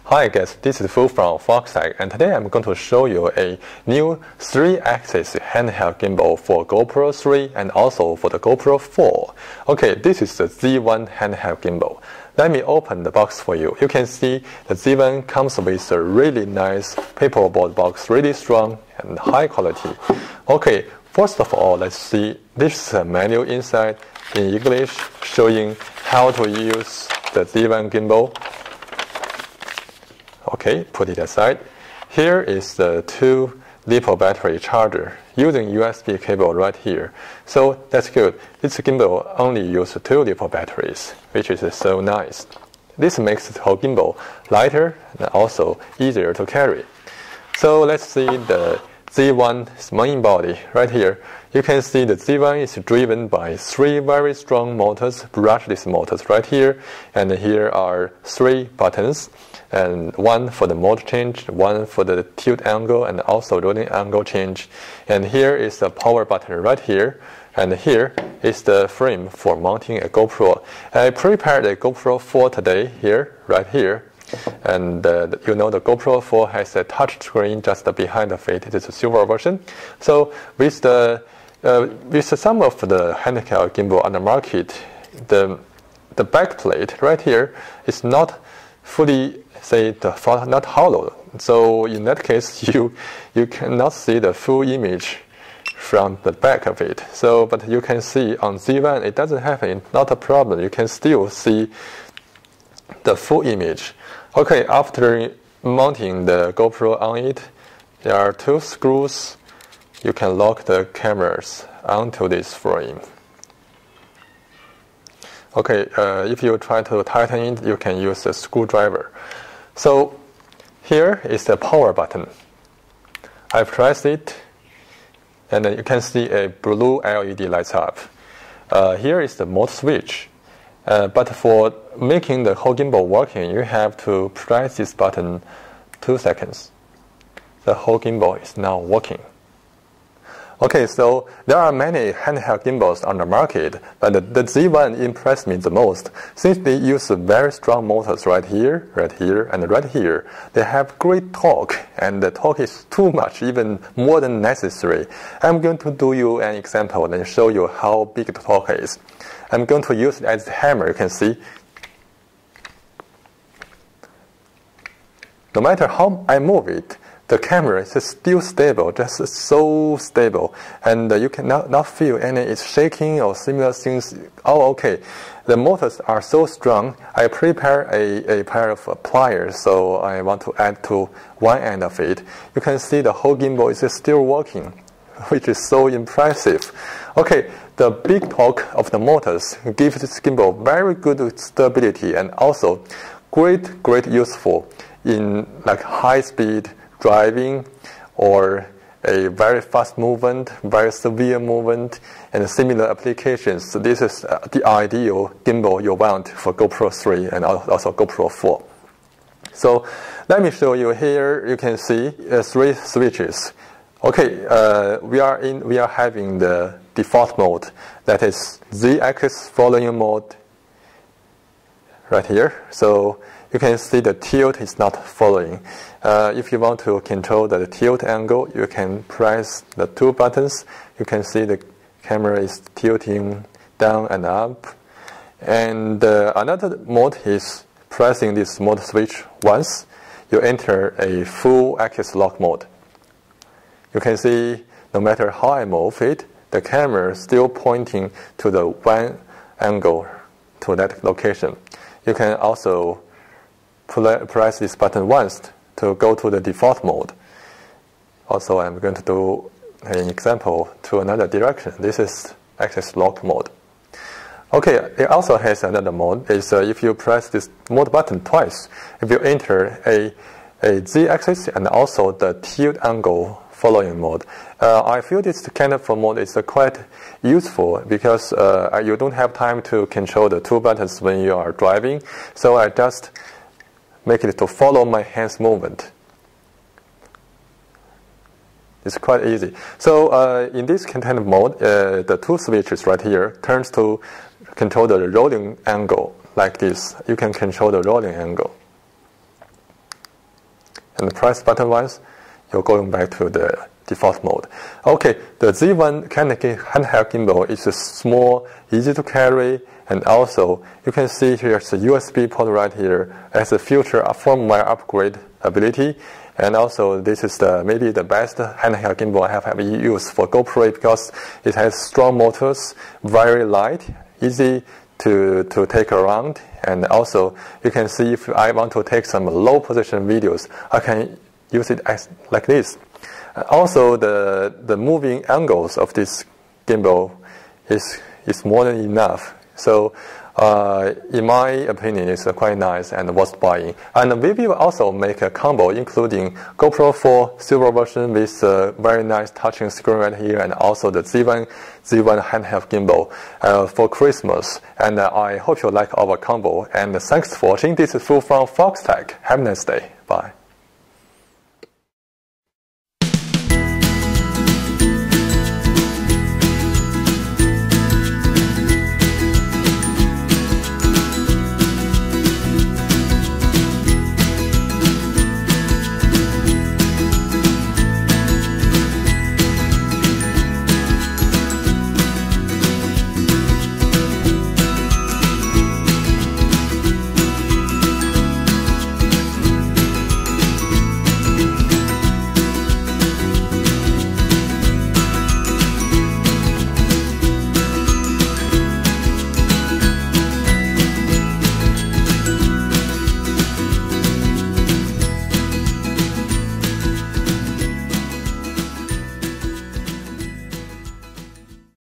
Hi guys, this is Fu from Foxtech, and today I'm going to show you a new 3-axis handheld gimbal for GoPro 3 and also for the GoPro 4. Okay, this is the Z1 handheld gimbal. Let me open the box for you. You can see the Z1 comes with a really nice paperboard box, really strong and high quality. Okay, first of all, let's see. This is a manual inside in English showing how to use the Z1 gimbal. Okay, put it aside. Here is the 2 LiPo battery charger using USB cable right here. So that's good. This gimbal only uses 2 LiPo batteries, which is so nice. This makes the whole gimbal lighter and also easier to carry. So let's see the Z1's main body right here. You can see the Z1 is driven by 3 very strong motors, brushless motors right here, and here are 3 buttons, and 1 for the mode change, 1 for the tilt angle and also rolling angle change, and here is the power button right here, and here is the frame for mounting a GoPro. I prepared a GoPro 4 today here, right here. And you know the GoPro 4 has a touch screen just behind of it. It is a silver version. So with some of the handheld gimbal on the market, the back plate right here is not fully, say, the front not hollow. So in that case, you cannot see the full image from the back of it. So, but you can see on Z1 it doesn't happen. Not a problem. You can still see the full image. Okay, after mounting the GoPro on it, there are 2 screws. You can lock the cameras onto this frame. Okay, if you try to tighten it, you can use a screwdriver. So here is the power button. I press it, and you can see a blue LED lights up. Here is the mode switch. But for making the whole gimbal working, you have to press this button 2 seconds. The whole gimbal is now working. Okay, so there are many handheld gimbals on the market, but the Z1 impressed me the most. Since they use very strong motors right here, and right here, they have great torque, and the torque is too much, even more than necessary. I'm going to do you an example and show you how big the torque is. I'm going to use it as a hammer, you can see. No matter how I move it, the camera is still stable, just so stable. And you can not feel any shaking or similar things. Oh, okay. The motors are so strong. I prepare a pair of pliers, so I want to add to one end of it. You can see the whole gimbal is still working, which is so impressive. Okay, the big torque of the motors gives this gimbal very good stability and also great useful in like high speed driving or a very fast movement, very severe movement, and similar applications. So this is the ideal gimbal you want for GoPro 3 and also GoPro 4. So let me show you here. You can see 3 switches. Okay, we are having the default mode, that is Z-axis following mode right here. So you can see the tilt is not following. If you want to control the tilt angle, you can press the 2 buttons. You can see the camera is tilting down and up. And another mode is pressing this mode switch once. You enter a full axis lock mode. You can see no matter how I move it, the camera is still pointing to the one angle to that location. You can also press this button once to go to the default mode. Also, I'm going to do an example to another direction. This is axis lock mode. Okay, it also has another mode. Is if you press this mode button twice, if you enter a Z-axis and also the tilt angle following mode. I feel this kind of mode is quite useful because you don't have time to control the 2 buttons when you are driving. So I just make it to follow my hands movement. It's quite easy. So in this kind of mode, the 2 switches right here turns to control the rolling angle like this. You can control the rolling angle. and press button once, you're going back to the default mode. Okay, the Z1 handheld gimbal is small, easy to carry, and also you can see here's a USB port right here as a future firmware upgrade ability. And also this is maybe the best handheld gimbal I have used for GoPro because it has strong motors, very light, easy to take around, and also you can see if I want to take some low position videos, I can use it as like this. Also the moving angles of this gimbal is more than enough. So in my opinion, it's quite nice and worth buying. And we will also make a combo including GoPro 4 silver version with a very nice touching screen right here, and also the Z1 handheld gimbal for Christmas. And I hope you like our combo. And thanks for watching. This is Fu from Foxtech. Have a nice day. Bye.